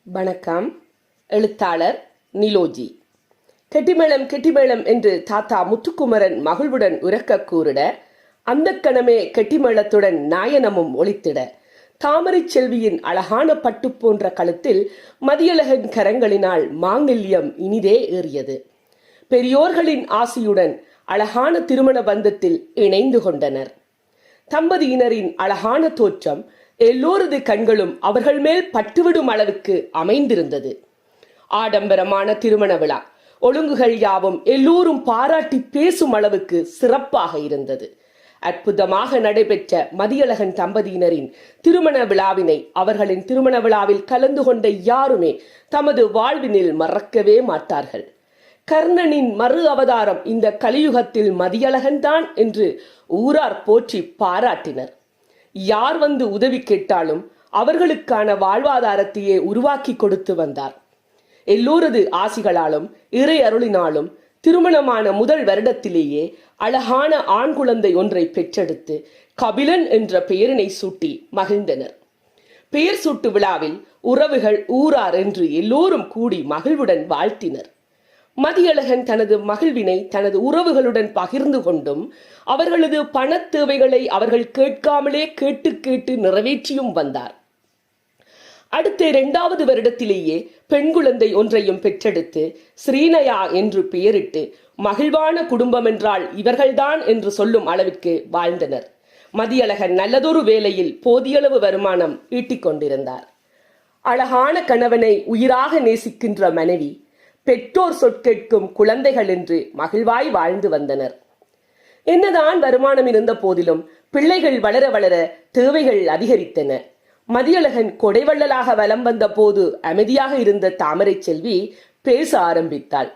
வணக்கம். எழுத்தாளர் நிலோஜி. கெட்டிமேளம் கெட்டிமேளம் என்று தாத்தா முத்துக்குமரன் மகிழ்வுடன் உரக்க கூறிட, அந்த கணமே கெட்டிமேளத்துடன் நாயனமும் ஒலித்திட, தாமரை செல்வியின் அழகான பட்டு போன்ற கழுத்தில் மதியழகன் கரங்களினால் மாங்கல்யம் இனிதே ஏறியது. பெரியோர்களின் ஆசியுடன் அழகான திருமண பந்தத்தில் இணைந்து கொண்டனர். தம்பதியினரின் அழகான தோற்றம் எல்லோரது கண்களும் அவர்கள் மேல் பட்டுவிடும் அளவுக்கு அமைந்திருந்தது. ஆடம்பரமான திருமண விழா ஒழுங்குகள் யாவும் எல்லோரும் பாராட்டி பேசும் அளவுக்கு சிறப்பாக இருந்தது. அற்புதமாக நடைபெற்ற மதியழகன் தம்பதியினரின் திருமண விழாவினை அவர்களின் திருமண விழாவில் கலந்து கொண்ட யாருமே தமது வாழ்வினில் மறக்கவே மாட்டார்கள். கர்ணனின் மறு அவதாரம் இந்த கலியுகத்தில் மதியழகன்தான் என்று ஊரார் போற்றி பாராட்டினர். யார் வந்து உதவி கேட்டாலும் அவர்களுக்கான வாழ்வாதாரத்தையே உருவாக்கி கொடுத்து வந்தார். எல்லோரது ஆசிகளாலும் இறை அருளினாலும் திருமணமான முதல் வருடத்திலேயே அழகான ஆண் குழந்தை ஒன்றை பெற்றெடுத்து கபிலன் என்ற பெயரினை சூட்டி மகிழ்ந்தனர். பெயர் சூட்டு விழாவில் உறவுகள் ஊரார் என்று எல்லோரும் கூடி மகிழ்வுடன் வாழ்த்தினர். மதியழகன் தனது மகிழ்வினை தனது உறவுகளுடன் பகிர்ந்து கொண்டும் அவர்களது பண தேவைகளை அவர்கள் கேட்காமலே கேட்டு நிறைவேற்றியும் வந்தார். அடுத்த 2வது வருடத்திலேயே பெண் குழந்தை ஒன்றையும் பெற்றெடுத்து ஸ்ரீநயா என்று பெயரிட்டு மகிழ்வான குடும்பம் என்றால் இவர்கள்தான் என்று சொல்லும் அளவிற்கு வாழ்ந்தனர். மதியழகன் நல்லதொரு வேலையில் போதியளவு வருமானம் ஈட்டிக் கொண்டிருந்தார். அழகான கணவனை உயிராக நேசிக்கின்ற மனைவி, பெற்றோர் சொற்கேட்கும் குழந்தைகள் என்று மகிழ்வாய் வாழ்ந்து வந்தனர். என்னதான் வருமானம் இருந்த போதிலும் பிள்ளைகள் வளர வளர தேவைகள் அதிகரித்தன. மதியழகன் கொடைவள்ளலாக வலம் வந்த போது அமைதியாக இருந்த தாமரை செல்வி பேச ஆரம்பித்தாள்.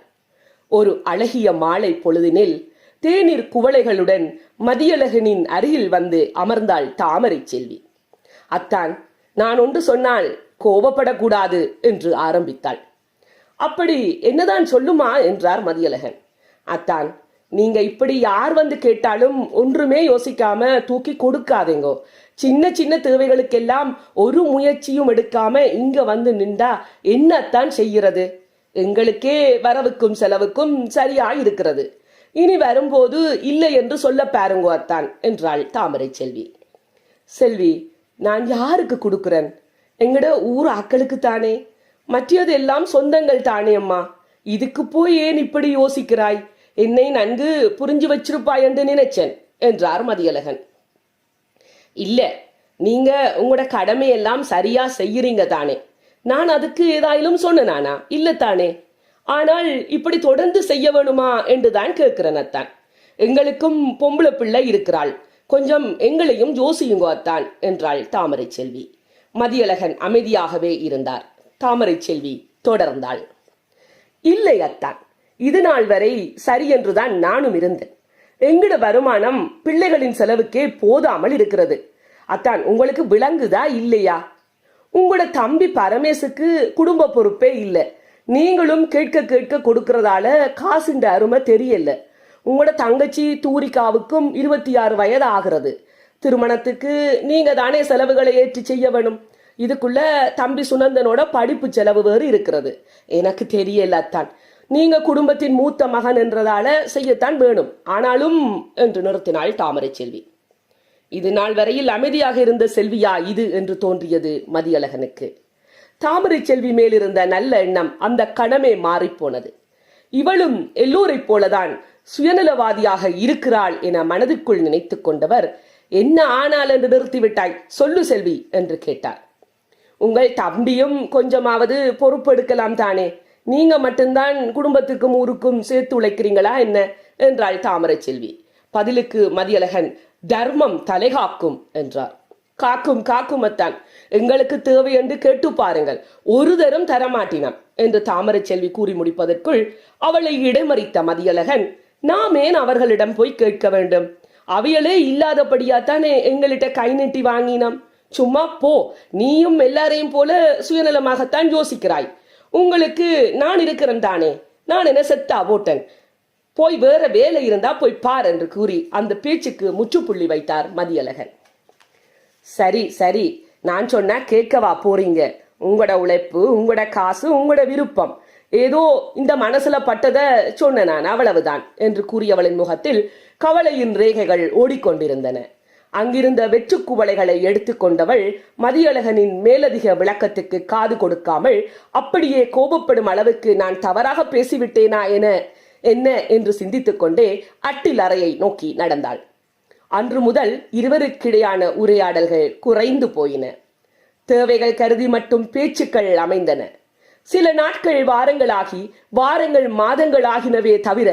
ஒரு அழகிய மாலை பொழுதினில் தேநீர் குவளைகளுடன் மதியழகனின் அருகில் வந்து அமர்ந்தாள் தாமரை செல்வி. அத்தான், நான் ஒன்று சொன்னால் கோபப்படக்கூடாது என்று ஆரம்பித்தாள். அப்படி என்னதான் சொல்லுமா என்றார் மதியழகன். அத்தான், நீங்க இப்படி யார் வந்து கேட்டாலும் ஒன்றுமே யோசிக்காம தூக்கி கொடுக்காதீங்கோ. சின்ன சின்ன தேவைகளுக்கெல்லாம் ஒரு முயற்சியும் எடுக்காம இங்க வந்து நின்றா என்னத்தான் செய்கிறது? எங்களுக்கே வரவுக்கும் செலவுக்கும் சரியா இருக்கிறது. இனி வரும்போது இல்லை என்று சொல்ல பாருங்கோ அத்தான் என்றாள் தாமரை செல்வி. செல்வி, நான் யாருக்கு கொடுக்கிறேன்? எங்கட ஊர் ஆக்களுக்கு தானே. மற்றது எல்லாம் சொந்தங்கள் தானே அம்மா. இதுக்கு போய் ஏன் இப்படி யோசிக்கிறாய்? என்னை நன்கு புரிஞ்சு வச்சிருப்பாய் என்று நினைச்சேன் என்றார் மதியழகன். இல்ல, நீங்க உங்களோட கடமையெல்லாம் சரியா செய்யறீங்க தானே. நான் அதுக்கு ஏதாயிலும் சொன்னானா? இல்ல தானே. ஆனால் இப்படி தொடர்ந்து செய்ய வேணுமா என்றுதான் கேட்கிறேன் அத்தான். எங்களுக்கும் பொம்பளை பிள்ளை இருக்கிறாள், கொஞ்சம் எங்களையும் யோசியுங்கோ அத்தான் என்றாள் தாமரை செல்வி. மதியழகன் அமைதியாகவே இருந்தார். தாமரை செல்வி தொடர்ந்தாள். இல்லை அத்தான், இது நாள் வரை சரி என்றுதான் நானும் இருந்தேன். எங்கட வருமானம் பிள்ளைகளின் செலவுக்கே போதாமல் இருக்கிறது. அத்தான், உங்களுக்கு விளங்குதா இல்லையா? உங்களோட தம்பி பரமேசுக்கு குடும்ப பொறுப்பே இல்லை. நீங்களும் கேட்க கேட்க கொடுக்கறதால காசுண்ட அருமை தெரியல. உங்களோட தங்கச்சி தூரிகாவுக்கும் 26 வயது ஆகிறது. திருமணத்துக்கு நீங்க தானே செலவுகளை ஏற்றி செய்ய வேணும். இதுக்குள்ள தம்பி சுனந்தனோட படிப்பு செலவு வேறு இருக்கிறது. எனக்கு தெரியல அத்தான், நீங்க குடும்பத்தின் மூத்த மகன் என்றதால செய்யத்தான் வேணும். ஆனாலும் என்று நிறுத்தினாள் தாமரை செல்வி. இது நாள் வரையில் அமைதியாக இருந்த செல்வியா இது என்று தோன்றியது மதியழகனுக்கு. தாமரை செல்வி மேலிருந்த நல்ல எண்ணம் அந்த கணமே மாறிப்போனது. இவளும் எல்லோரை போலதான் சுயநலவாதியாக இருக்கிறாள் என மனதுக்குள் நினைத்து கொண்டவர், என்ன ஆனால் என்று நிறுத்திவிட்டாய், சொல்லு செல்வி என்று கேட்டார். உங்கள் தம்பியும் கொஞ்சமாவது பொறுப்பெடுக்கலாம் தானே. நீங்க மட்டும்தான் குடும்பத்துக்கும் ஊருக்கும் சேர்த்து உழைக்கிறீங்களா என்ன என்றாள் தாமரை செல்வி. பதிலுக்கு மதியழகன், தர்மம் தலைகாக்கும் என்றார். காக்கும் காக்கும் அத்தான், எங்களுக்கு தேவை என்று கேட்டு பாருங்கள், ஒரு தரம் தரமாட்டினான் என்று தாமரை செல்வி கூறி முடிப்பதற்குள் அவளை இடைமறித்த மதியழகன், நாம் ஏன் அவர்களிடம் போய் கேட்க வேண்டும்? அவைகளே இல்லாதபடியாத்தானே எங்கள்கிட்ட கை நீட்டி வாங்கினோம். சும்மா போ, நீயும் எல்லாரையும் போல சுயநலமாகத்தான் யோசிக்கிறாய். உங்களுக்கு நான் இருக்கிறேன் தானே, நான் என்ன செத்தா போட்டேன்? போய் வேற வேலை இருந்தா போய் பார் என்று கூறி அந்த பேச்சுக்கு முற்றுப்புள்ளி வைத்தார் மதியழகன். சரி சரி, நான் சொன்னா கேட்கவா போறீங்க? உங்களோட உழைப்பு, உங்களோட காசு, உங்களோட விருப்பம், ஏதோ இந்த மனசுல பட்டத சொன்ன நான், அவ்வளவுதான் என்று கூறியவளின் முகத்தில் கவலையின் ரேகைகள் ஓடிக்கொண்டிருந்தன. அங்கிருந்த வெற்று குவளைகளை எடுத்துக்கொண்டவள் மதியழகனின் மேலதிக விளக்கத்துக்கு காது கொடுக்காமல் அப்படியே கோபப்படும் அளவுக்கு நான் தவறாக பேசிவிட்டேனா என்ன என்று சிந்தித்துக் கொண்டே அட்டில் அறையை நோக்கி நடந்தாள். அன்று முதல் இருவருக்கிடையான உரையாடல்கள் குறைந்து போயின. தேவைகள் கருதி மட்டும் பேச்சுக்கள் அமைந்தன. சில நாட்கள் வாரங்களாகி, வாரங்கள் மாதங்களாகினவே தவிர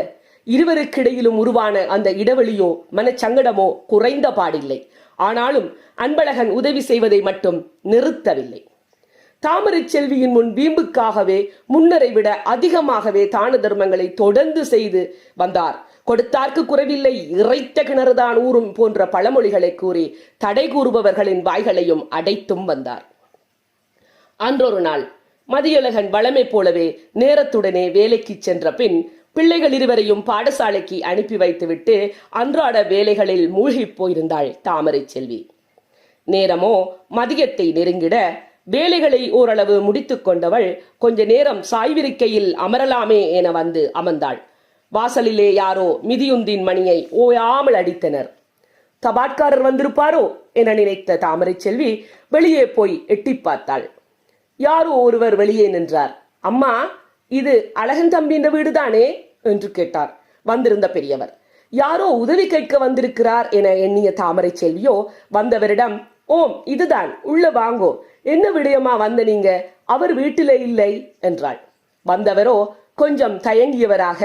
இருவருக்கிடையிலும் உருவான அந்த இடைவெளியோ மனச்சங்கடமோ குறைந்த பாடில்லை. ஆனாலும் அன்பழகன் உதவி செய்வதை மட்டும் நிறுத்தவில்லை. தாமரை செல்வியின் முன் வீம்புக்காகவே முன்னரை விட அதிகமாகவே தான தர்மங்களை தொடர்ந்து செய்து வந்தார். கொடுத்தார்க்கு குறைவில்லை, இறைத்த கிணறுதான் ஊறும் போன்ற பழமொழிகளை கூறி தடை கூறுபவர்களின் வாய்களையும் அடைத்தும் வந்தார். அன்றொரு நாள் மதியழகன் வளமை போலவே நேரத்துடனே வேலைக்கு சென்ற பின் பிள்ளைகள் இருவரையும் பாடசாலைக்கு அனுப்பி வைத்துவிட்டு அன்றாட வேலைகளில் மூழ்கி போயிருந்தாள் தாமரை செல்வி. நேரமோ மதியத்தை நெருங்கிட வேலைகளை ஓரளவு முடித்துக் கொண்டவள் கொஞ்ச நேரம் சாய்விருக்கையில் அமரலாமே என வந்து அமர்ந்தாள். வாசலிலே யாரோ மிதியுந்தின் மணியை ஓயாமல் அடித்தனர். தபாட்காரர் வந்திருப்பாரோ என நினைத்த தாமரை செல்வி வெளியே போய் எட்டி பார்த்தாள். யாரோ ஒருவர் வெளியே நின்றார். அம்மா, இது அழகன் தம்பியின் வீடுதானே என்று கேட்டார் வந்திருந்த பெரியவர். யாரோ உதவி கேட்க வந்திருக்கிறார் என எண்ணிய தாமரை செல்வியோ வந்தவரிடம், ஓம் இதுதான், உள்ள வாங்கோ, என்ன விடயமா வந்த நீங்க, அவர் வீட்டிலே இல்லை என்றாள். வந்தவரோ கொஞ்சம் தயங்கியவராக,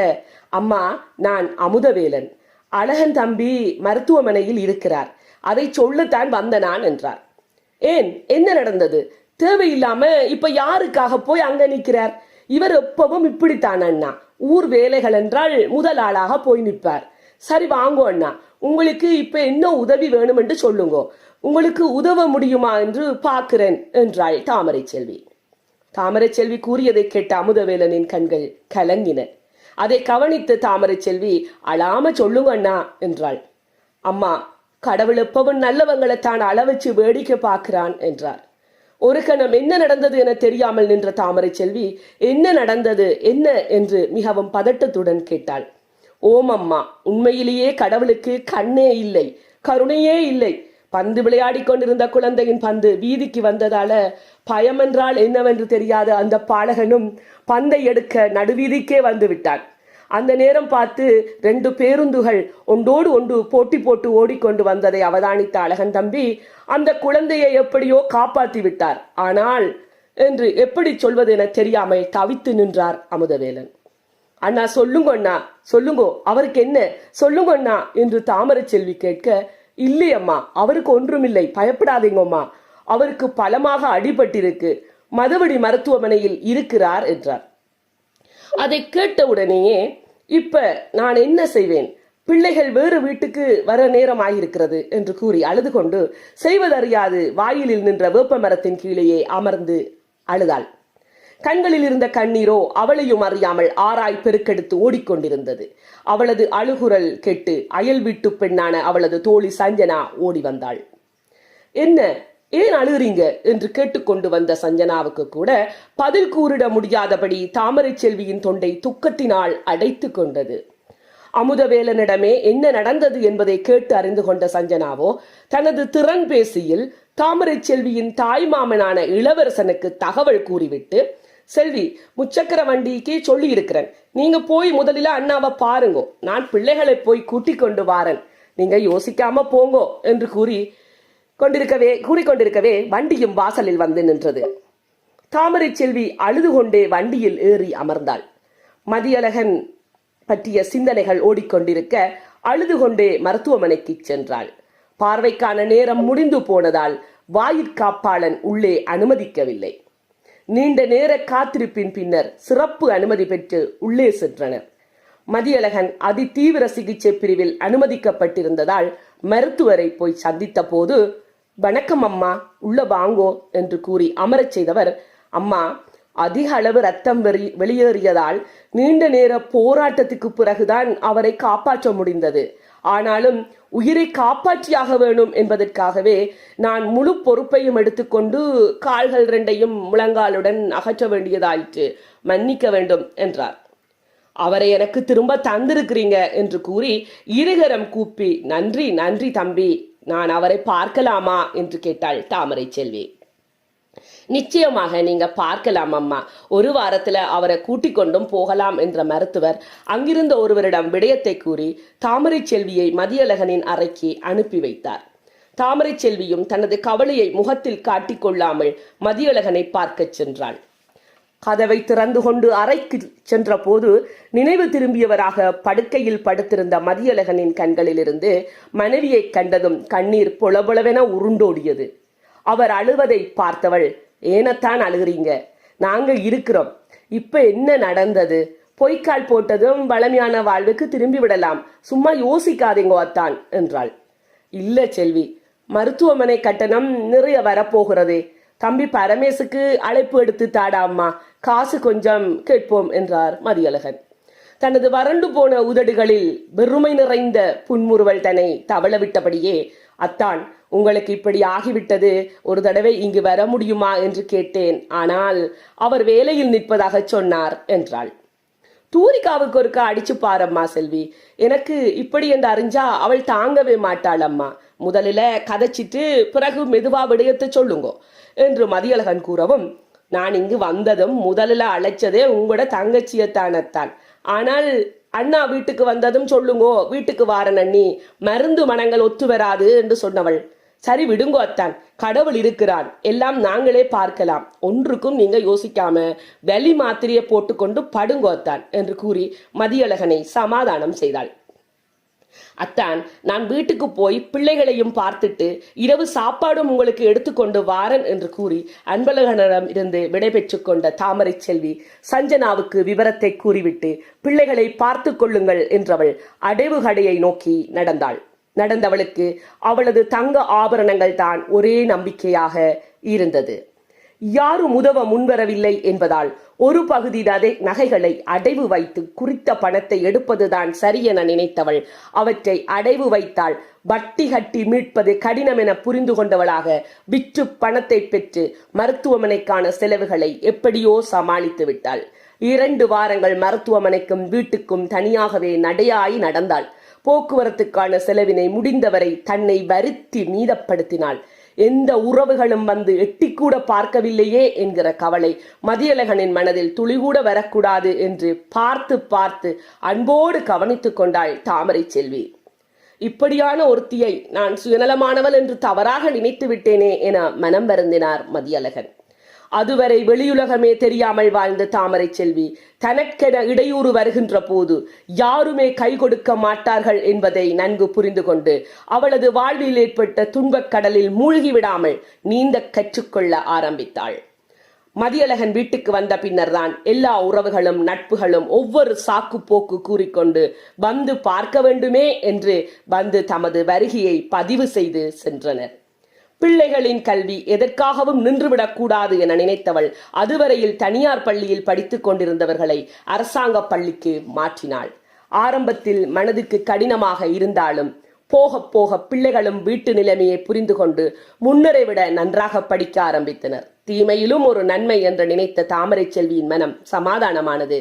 அம்மா, நான் அமுதவேலன், அழகன் தம்பி மருத்துவமனையில் இருக்கிறார், அதை சொல்லத்தான் வந்த நான் என்றார். ஏன், என்ன நடந்தது? தேவையில்லாம இப்ப யாருக்காக போய் அங்க நிற்கிறார்? இவர் எப்பவும் இப்படித்தான் அண்ணா, ஊர் வேலைகள் என்றால் முதல் ஆளாக போய் நிற்பார். சரி வாங்கோ அண்ணா, உங்களுக்கு இப்ப என்ன உதவி வேணும் என்று சொல்லுங்கோ, உங்களுக்கு உதவ முடியுமா என்று பார்க்கிறேன் என்றாள் தாமரை செல்வி. தாமரை செல்வி கூறியதை கேட்ட அமுதவேலனின் கண்கள் கலங்கின. அதை கவனித்து தாமரை செல்வி, அழாம சொல்லுங்க அண்ணா என்றாள். அம்மா, கடவுள் எப்பவும் நல்லவங்களைத்தான் அளவச்சு வேடிக்கை பார்க்கிறான் என்றார். ஒரு கணம் என்ன நடந்தது என தெரியாமல் நின்ற தாமரை செல்வி, என்ன நடந்தது என்ன என்று மிகவும் பதட்டத்துடன் கேட்டாள். ஓம் அம்மா, உண்மையிலேயே கடவுளுக்கு கண்ணே இல்லை, கருணையே இல்லை. பந்து விளையாடி கொண்டிருந்த குழந்தையின் பந்து வீதிக்கு வந்ததால பயம் என்றால் என்னவென்று தெரியாத அந்த பாலகனும் பந்தை எடுக்க நடுவீதிக்கே வந்து விட்டான். அந்த நேரம் பார்த்து 2 பேருந்துகள் ஒன்றோடு ஒன்று போட்டி போட்டு ஓடிக்கொண்டு வந்ததை அவதானித்த அழகன் தம்பி அந்த குழந்தையை எப்படியோ காப்பாற்றி விட்டார். ஆனால் என்று எப்படி சொல்வது என தெரியாமல் தவித்து நின்றார் அமுதவேலன். அண்ணா சொல்லுங்க அண்ணா, சொல்லுங்கோ, அவருக்கு என்ன சொல்லுங்க அண்ணா என்று தாமரை செல்வி கேட்க, இல்லையம்மா, அவருக்கு ஒன்றுமில்லை, பயப்படாதீங்கம்மா, அவருக்கு பலமாக அடிபட்டிருக்கு, மதவடி மருத்துவமனையில் இருக்கிறார் என்றார். அதை கேட்டவுடனேயே, இப்ப நான் என்ன செய்வேன், பிள்ளைகள் வேறு வீட்டுக்கு வர நேரம் ஆகியிருக்கிறது என்று கூறி அழுது கொண்டு செய்வதறியாது வாயிலில் நின்ற வேப்ப மரத்தின் கீழேயே அமர்ந்து அழுதாள். கண்களில் இருந்த கண்ணீரோ அவளையும் அறியாமல் ஆராய் பெருக்கெடுத்து ஓடிக்கொண்டிருந்தது. அவளது அழுகுரல் கேட்டு அயல் வீட்டு பெண்ணான அவளது தோழி சஞ்சனா ஓடி வந்தாள். என்ன, ஏன் அழுகிறீங்க என்று கேட்டுக்கொண்டு வந்த சஞ்சனாவுக்கு கூட பதில் கூறிட முடியாதபடி தாமரை செல்வியின் தொண்டை துக்கத்தினால் அடைத்து கொண்டது. அமுதவேலனிடமே என்ன நடந்தது என்பதை கேட்டு அறிந்து கொண்ட சஞ்சனாவோ தனது திறன் பேசியில் தாமரை செல்வியின் தாய் மாமனான இளவரசனுக்கு தகவல் கூறிவிட்டு, செல்வி, முச்சக்கர வண்டிக்கு சொல்லி இருக்கிறேன், நீங்க போய் முதலில் அண்ணாவை பாருங்கோ, நான் பிள்ளைகளை போய் கூட்டிக் கொண்டு வாரன், நீங்க யோசிக்காம போங்கோ என்று கூறிக்கொண்டிருக்கவே வண்டியும் வாசலில் வந்து நின்றது. தாமரை செல்வி அழுது கொண்டே வண்டியில் ஏறி அமர்ந்தாள். மதியழகன் பற்றிய சிந்தனைகள் ஓடிக்கொண்டிருக்க அழுது கொண்டே மருத்துவமனைக்கு சென்றாள். பார்வைக்கான நேரம் முடிந்து போனதால் வாயிற்காப்பாளன் உள்ளே அனுமதிக்கவில்லை. நீண்ட நேர காத்திருப்பின் பின்னர் சிறப்பு அனுமதி பெற்று உள்ளே சென்றனர். மதியழகன் அதிதீவிர சிகிச்சை பிரிவில் அனுமதிக்கப்பட்டிருந்ததால் மருத்துவரை போய் சந்தித்த போது, வணக்கம் அம்மா, உள்ள வாங்கோ என்று கூறி அமரச் செய்தவர், அம்மா, அதிக அளவு ரத்தம் வெளியேறியதால் நீண்ட நேர போராட்டத்துக்கு பிறகுதான் அவரை காப்பாற்ற முடிந்தது. ஆனாலும் உயிரை காப்பாற்றியாக வேணும் என்பதற்காகவே நான் முழு பொறுப்பையும் எடுத்துக்கொண்டு கால்கள் இரண்டையும் முழங்காலுடன் அகற்ற வேண்டியதாயிற்று. மன்னிக்க வேண்டும் என்றார். அவரை எனக்கு திரும்ப தந்திருக்கிறீங்க என்று கூறி இருகரம் கூப்பி, நன்றி நன்றி தம்பி, நான் அவரை பார்க்கலாமா என்று கேட்டாள் தாமரை செல்வி. நிச்சயமாக நீங்க பார்க்கலாம் அம்மா, ஒரு வாரத்துல அவரை கூட்டிக் கொண்டும் போகலாம் என்ற மருத்துவர் அங்கிருந்த ஒருவரிடம் விடயத்தை கூறி தாமரை செல்வியை மதியழகனின் அறைக்கு அனுப்பி வைத்தார். தாமரை செல்வியும் தனது கவலையை முகத்தில் காட்டிக்கொள்ளாமல் மதியழகனை பார்க்க சென்றாள். கதவை திறந்து கொண்டு அறைக்கு சென்ற போது நினைவு திரும்பியவராக படுக்கையில் படுத்திருந்த மதியழகனின் கண்களிலிருந்து மனைவியை கண்டதும் கண்ணீர் பொளபொளவென உருண்டோடியது. அவர் அழுவதை பார்த்தவள், ஏனத்தான் அழுகிறீங்க, நாங்க இருக்கிறோம், இப்ப என்ன நடந்தது, பொய்க்கால் போட்டதும் வளமையான வாழ்வுக்கு திரும்பி விடலாம், சும்மா யோசிக்காதீங்கோ அத்தான் என்றாள். இல்ல செல்வி, மருத்துவமனை கட்டணம் நிறைய வரப்போகிறதே, தம்பி பரமேசுக்கு அழைப்பு எடுத்து தாடாம்மா, காசு கொஞ்சம் கேட்போம் என்றார் மதியழகன். தனது வறண்டு போன உதடுகளில் வெறுமை நிறைந்த புன்முறுவல் தன்னை தவள விட்டபடியே, அத்தான் உங்களுக்கு இப்படி ஆகிவிட்டது, ஒரு தடவை இங்கு வர முடியுமா என்று கேட்டேன், ஆனால் அவர் வேலையில் நிற்பதாக சொன்னார் என்றாள். தூரிகாவுக்கு ஒருக்கா அடிச்சு பாரம்மா செல்வி, எனக்கு இப்படி என்று அறிஞ்சா அவள் தாங்கவே மாட்டாள் அம்மா, முதலில் கதைச்சிட்டு பிறகு மெதுவா விடயத்தை சொல்லுங்கோ என்று மதியழகன் கூறவும், நான் இங்கு வந்ததும் முதலில் அழைச்சதே உங்களோட தங்கச்சியத்தானத்தான், ஆனால் அண்ணா வீட்டுக்கு வந்ததும் சொல்லுங்கோ, வீட்டுக்கு வாரன் அண்ணி, மருந்து மனங்கள் ஒத்து வராது என்று சொன்னவள். சரி விடுங்கோ அத்தான், கடவுள் இருக்கிறான், எல்லாம் நாங்களே பார்க்கலாம், ஒன்றுக்கும் நீங்க யோசிக்காம வெளி மாத்திரையை போட்டுக்கொண்டு படுங்கோ அத்தான் என்று கூறி மதியழகனை சமாதானம் செய்தாள். அத்தான், நான் வீட்டுக்கு போய் பிள்ளைகளையும் பார்த்துட்டு இரவு சாப்பாடும் உங்களுக்கு எடுத்துக்கொண்டு வாரன் என்று கூறி அன்பழகனிடம் இருந்து விடைபெற்று கொண்ட தாமரை செல்வி சஞ்சனாவுக்கு விவரத்தை கூறிவிட்டு பிள்ளைகளை பார்த்து கொள்ளுங்கள் என்றவள் அடைவு கடையை நோக்கி நடந்தாள். நடந்தவளுக்கு அவளது தங்க ஆபரணங்கள் தான் ஒரே நம்பிக்கையாக இருந்தது. யாரும் உதவ முன்வரவில்லை என்பதால் ஒரு பகுதி நகைகளை அடைவு வைத்து குறித்த பணத்தை எடுப்பதுதான் சரியென நினைத்தவள் அவற்றை அடைவு வைத்தால் வட்டி கட்டி மீட்பது கடினம் என புரிந்து கொண்டவளாக விற்று பணத்தை பெற்று மருத்துவமனைக்கான செலவுகளை எப்படியோ சமாளித்து விட்டாள். 2 வாரங்கள் மருத்துவமனைக்கும் வீட்டுக்கும் தனியாகவே நடையாய் நடந்தாள். போக்குவரத்துக்கான செலவினை முடிந்தவரை தன்னை வருத்தி மீதப்படுத்தினாள். எந்த உறவுகளும் வந்து எட்டிக்கூட பார்க்கவில்லையே என்கிற கவலை மதியழகனின் மனதில் துளிகூட வரக்கூடாது என்று பார்த்து பார்த்து அன்போடு கவனித்துக் கொண்டாள் தாமரை செல்வி. இப்படியான ஒருத்தியை நான் சுயநலமானவள் என்று தவறாக நினைத்து விட்டேனே என மனம் வருந்தினார் மதியழகன். அதுவரை வெளியுலகமே தெரியாமல் வாழ்ந்த தாமரை செல்வி தனக்கென இடையூறு வருகின்ற போது யாருமே கை கொடுக்க மாட்டார்கள் என்பதை நன்கு புரிந்து கொண்டு அவளது வாழ்வில் ஏற்பட்ட துன்பக் கடலில் மூழ்கி விடாமல் நீந்த கற்றுக்கொள்ள ஆரம்பித்தாள். மதியழகன் வீட்டுக்கு வந்த பின்னர் தான் எல்லா உறவுகளும் நட்புகளும் ஒவ்வொரு சாக்கு போக்கு கூறிக்கொண்டு வந்து பார்க்க வேண்டுமே என்று வந்து தமது வருகையை பதிவு செய்து சென்றனர். பிள்ளைகளின் கல்வி எதற்காகவும் நின்றுவிடக்கூடாது என நினைத்தவள் அதுவரையில் தனியார் பள்ளியில் படித்துக் கொண்டிருந்தவர்களை அரசாங்க பள்ளிக்கு மாற்றினாள். ஆரம்பத்தில் மனதுக்கு கடினமாக இருந்தாலும் போக போக பிள்ளைகளும் வீட்டு நிலைமையை புரிந்து கொண்டு முன்னரை விட நன்றாக படிக்க ஆரம்பித்தனர். தீமையிலும் ஒரு நன்மை என்று நினைத்த தாமரை செல்வியின் மனம் சமாதானமானது.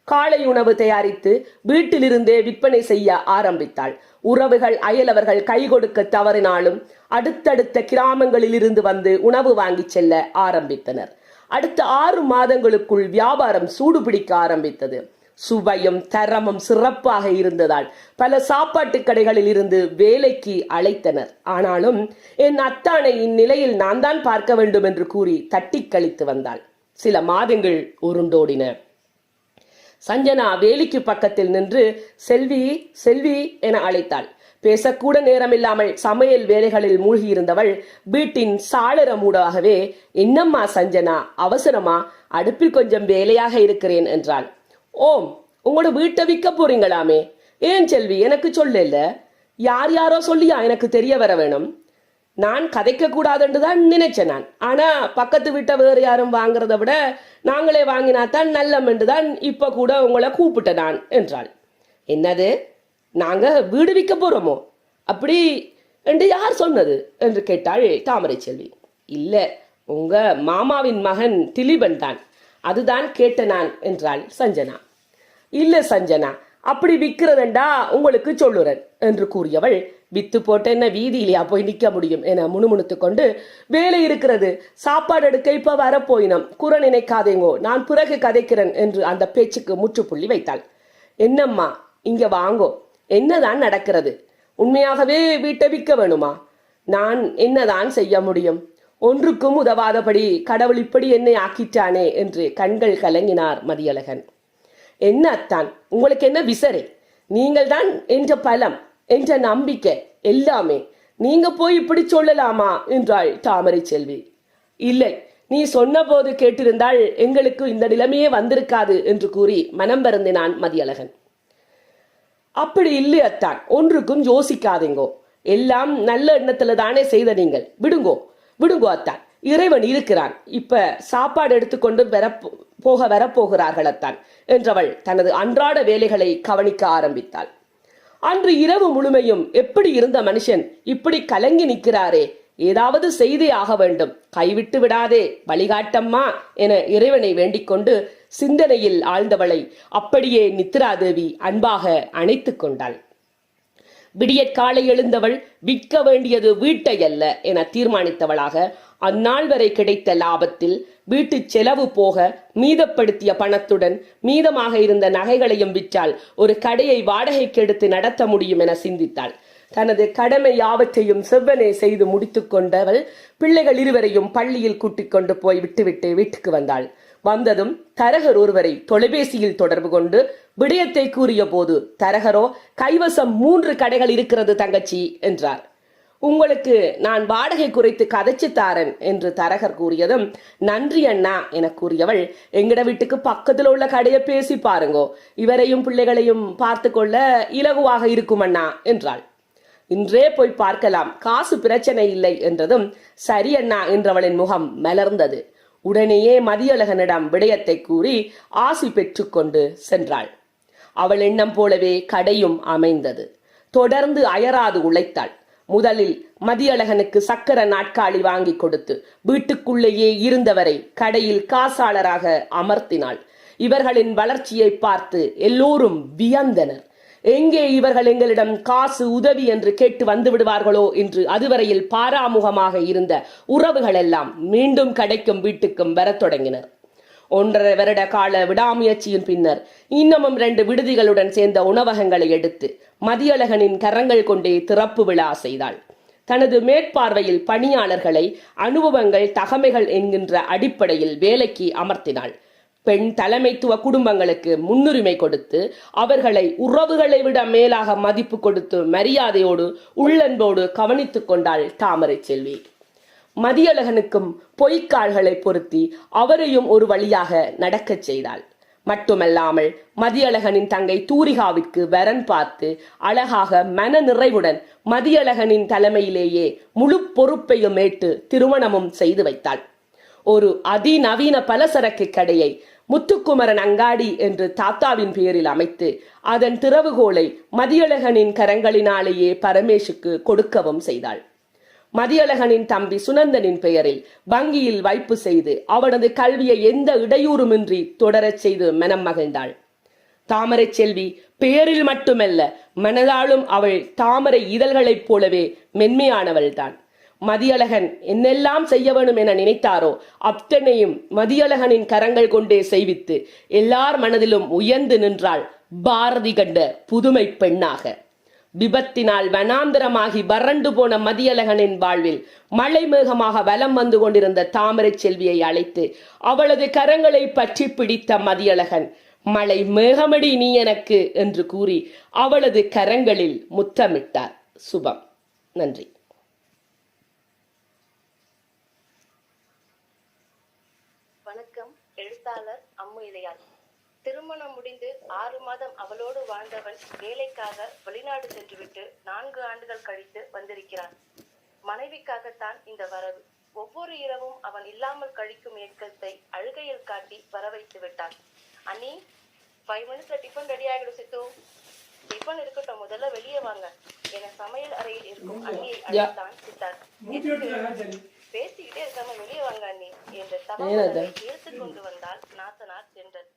காலை உணவு தயாரித்து வீட்டிலிருந்தே விற்பனை செய்ய ஆரம்பித்தாள். உறவுகள் அயலவர்கள் கை கொடுக்க தவறினாலும் அடுத்தடுத்த கிராமங்களில் இருந்து வந்து உணவு வாங்கி செல்ல ஆரம்பித்தனர். அடுத்த 6 மாதங்களுக்குள் வியாபாரம் சூடுபிடிக்க ஆரம்பித்தது. சுவையும் தரமும் சிறப்பாக இருந்ததால் பல சாப்பாட்டு கடைகளில் இருந்து வேலைக்கு அழைத்தனர். ஆனாலும் என் அத்தானை இந்நிலையில் நான் தான் பார்க்க வேண்டும் என்று கூறி தட்டி கழித்து வந்தாள். சில மாதங்கள் உருண்டோடின. சஞ்சனா வேலிக்கு பக்கத்தில் நின்று செல்வி செல்வி என அழைத்தாள். பேசக்கூட நேரமில்லாமல் சமையல் வேலைகளில் மூழ்கியிருந்தவள் வீட்டின் சாளரமூடாகவே, என்னம்மா சஞ்சனா, அவசரமா, அடுப்பில் கொஞ்சம் வேலையாக இருக்கிறேன் என்றாள். ஓம், உங்களோட வீட்டை விற்க போறீங்களாமே, ஏன் செல்வி எனக்கு சொல்லல, யார் யாரோ சொல்லியா எனக்கு தெரிய வர வேணும், நான் கதைக்க கூடாதுன்னு தான் நினைச்சேன் நான், ஆனா பக்கத்து வீட்டை வேறு யாரும் வாங்குறத விட நாங்களே வாங்கினாத்தான் நல்லம் என்று தான் இப்ப கூட உங்களை கூப்பிட்ட நான் என்றாள். என்னது, நாங்க வீடு விற்க போறோமோ? அப்படி என்று யார் சொன்னது என்று கேட்டாள் தாமரை செல்வி. இல்ல, உங்க மாமாவின் மகன் திலீபன் தான், அதுதான் கேட்ட நான் என்றாள் சஞ்சனா. இல்ல சஞ்சனா, அப்படி விற்கிறதண்டா உங்களுக்கு சொல்லுறேன் என்று கூறியவள், வித்து போட்ட என்ன வீதியிலையா போய் நிற்க முடியும் என முணுமுணுத்து கொண்டு, வேலை இருக்கிறது, சாப்பாடு எடுக்க இப்ப வரப்போயினோம், குறை நினைக்காதேங்கோ, நான் பிறகு கதைக்கிறேன் என்று அந்த பேச்சுக்கு முற்றுப்புள்ளி வைத்தாள். என்னம்மா இங்க வாங்கோ, என்னதான் நடக்கிறது? உண்மையாகவே வீட்டை விற்க வேணுமா? நான் என்னதான் செய்ய முடியும்? ஒன்றுக்கும் உதவாதபடி கடவுள் இப்படி என்னை ஆக்கிட்டானே என்று கண்கள் கலங்கினார் மதியழகன். என்ன அத்தான், உங்களுக்கு என்ன விசரை? நீங்கள் தான் என்ற பலம், என்ற நம்பிக்கை எல்லாமே. நீங்க போய் இப்படி சொல்லலாமா என்றாள் தாமரை செல்வி. இல்லை, நீ சொன்ன போது கேட்டிருந்தால் எங்களுக்கு இந்த நிலைமையே வந்திருக்காது என்று கூறி மனம் வருந்தினான் மதியழகன். அப்படி இல்லை அத்தான், ஒன்றுக்கும் யோசிக்காதீங்கோ, எல்லாம் நல்ல எண்ணத்துல தானே செய்த நீங்கள். விடுங்கோ விடுங்கோ அத்தான், இறைவன் இருக்கிறான், இப்ப சாப்பாடு எடுத்துக்கொண்டு வரப்போகிறார்கள் அத்தான் என்றவள் தனது அன்றாட வேலைகளை கவனிக்க ஆரம்பித்தாள். அன்று இரவு முழுமையும் எப்படி இருந்த மனுஷன் இப்படி கலங்கி நிற்கிறாரே, ஏதாவது செய்தே ஆக வேண்டும், கைவிட்டு விடாதே வழிகாட்டம்மா என இறைவனை வேண்டிக் கொண்டு சிந்தனையில் ஆழ்ந்தவளை அப்படியே நித்ராதேவி அன்பாக அணைத்துக் கொண்டாள். விடியற்காலை எழுந்தவள் விற்க வேண்டியது வீட்டை அல்ல என தீர்மானித்தவளாக அந்நாள் வரை கிடைத்த லாபத்தில் வீட்டு செலவு போக மீதப்படுத்திய பணத்துடன் மீதமாக இருந்த நகைகளையும் விற்றால் ஒரு கடையை வாடகைக்கு எடுத்து நடத்த முடியும் என சிந்தித்தாள். தனது கடமை யாவற்றையும் செவ்வனே செய்து முடித்துக் கொண்டவள் பிள்ளைகள் இருவரையும் பள்ளியில் கூட்டிக் கொண்டு போய் விட்டுவிட்டு வீட்டுக்கு வந்தாள். வந்ததும் தரகர் ஒருவரை தொலைபேசியில் தொடர்பு கொண்டு விடயத்தை கூறிய போது, தரகரோ கைவசம் 3 கடைகள் இருக்கிறது தங்கச்சி என்றார். உங்களுக்கு நான் வாடகை குறைத்து கதைச்சு தாரன் என்று தரகர் கூறியதும், நன்றி அண்ணா என கூறியவள், எங்கட வீட்டுக்கு பக்கத்தில் உள்ள கடையை பேசி பாருங்கோ, இவரையும் பிள்ளைகளையும் பார்த்து கொள்ள இலகுவாக இருக்கும் அண்ணா என்றாள். இன்றே போய் பார்க்கலாம், காசு பிரச்சனை இல்லை என்றதும், சரி அண்ணா என்றவளின் முகம் மலர்ந்தது. உடனேயே மதியழகனிடம் விடயத்தை கூறி ஆசி பெற்றுக்கொண்டு சென்றாள். அவள் எண்ணம் போலவே கடையும் அமைந்தது. தொடர்ந்து அயராது உழைத்தாள். முதலில் மதியழகனுக்கு சக்கர நாட்காலி வாங்கி கொடுத்து வீட்டுக்குள்ளேயே இருந்தவரை கடையில் காசாளராக அமர்த்தினாள். இவர்களின் வளர்ச்சியை பார்த்து எல்லோரும் வியந்தனர். எங்கே இவர்கள் எங்களிடம் காசு உதவி என்று கேட்டு வந்து விடுவார்களோ என்று அதுவரையில் பாராமுகமாக இருந்த உறவுகள் எல்லாம் மீண்டும் கடைக்கும் வீட்டுக்கும் வரத் தொடங்கினர். 1.5 வருட கால விடாமுயற்சியின் பின்னர் இன்னமும் 2 விடுதிகளுடன் சேர்ந்த உணவகங்களை எடுத்து மதியழகனின் கரங்கள் கொண்டே திறப்பு விழா செய்தாள். தனது மேற்பார்வையில் பணியாளர்களை அனுபவங்கள் தகமைகள் என்கின்ற அடிப்படையில் வேலைக்கு அமர்த்தினாள். பெண் தலைமைத்துவ குடும்பங்களுக்கு முன்னுரிமை கொடுத்து அவர்களை உறவுகளை விட மேலாக மதிப்பு கொடுத்து மரியாதையோடு உள்ளன்போடு கவனித்துக் கொண்டாள் தாமரை செல்வி. மதியழகனுக்கும் பொய்க்கால்களை பொருத்தி அவரையும் ஒரு வழியாக நடக்கச் செய்தாள். மட்டுமல்லாமல் மதியழகனின் தங்கை தூரிகாவிற்கு வரன் பார்த்து அழகாக மன நிறைவுடன் மதியழகனின் தலைமையிலேயே முழு பொறுப்பையும் ஏற்று திருமணமும் செய்து வைத்தாள். ஒரு அதிநவீன பலசரக்கு கடையை முத்துக்குமரன் அங்காடி என்று தாத்தாவின் பெயரில் அமைத்து அதன் திறவுகோலை மதியழகனின் கரங்களினாலேயே பரமேஷுக்கு கொடுக்கவும் செய்தாள். மதியழகனின் தம்பி சுனந்தனின் பெயரில் வங்கியில் வைப்பு செய்து அவனது கல்வியை எந்த இடையூறுமின்றி தொடரச் செய்து மனம் மகிழ்ந்தாள். தாமரை செல்வி பெயரில் மட்டுமல்ல, மனதாலும் அவள் தாமரை இதழ்களைப் போலவே மென்மையானவள்தான். மதியழகன் என்னெல்லாம் செய்ய வேணும் என நினைத்தாரோ அத்தனையும் மதியழகனின் கரங்கள் கொண்டே செய்வித்து எல்லார் மனதிலும் உயர்ந்து நின்றாள் பாரதி கண்ட புதுமை பெண்ணாக. விபத்தினால் வனாந்தரமாகி வறண்டு போன மதியழகனின் வாழ்வில் மழை மேகமாக வலம் வந்து கொண்டிருந்த தாமரை செல்வியை அழைத்து அவளது கரங்களை பற்றி பிடித்த மதியழகன், மழை மேகமடி நீ எனக்கு என்று கூறி அவளது கரங்களில் முத்தமிட்டார். சுபம். நன்றி. வணக்கம். எழுத்தாளர் அம்மு இளையார். திருமணம் முடிந்து 6 மாதம் அவளோடு வாழ்ந்தவன் வேலைக்காக வெளிநாடு சென்றுவிட்டு 4 ஆண்டுகள் கழித்து வந்திருக்கிறான். மனைவிக்காகத்தான் இந்த வரவு. ஒவ்வொரு இரவும் அவன் இல்லாமல் கழிக்கும் ஏக்கத்தை அழுகையில் காட்டி வர வைத்து விட்டான். அண்ணி, 5 minutes டிஃபன் ரெடி ஆகிடும் சித்து. டிஃபன் இருக்கட்டும், முதல்ல வெளியே வாங்க என சமையல் அறையில் இருக்கும் அண்ணியை அழைத்தான் சித்தார்த். பேசிக்கிட்டே இருக்காம வெளியே வாங்க அண்ணி என்ற தவறுகளை இழுத்து கொண்டு வந்தாள் நாத்தனார் ஜென்றல்.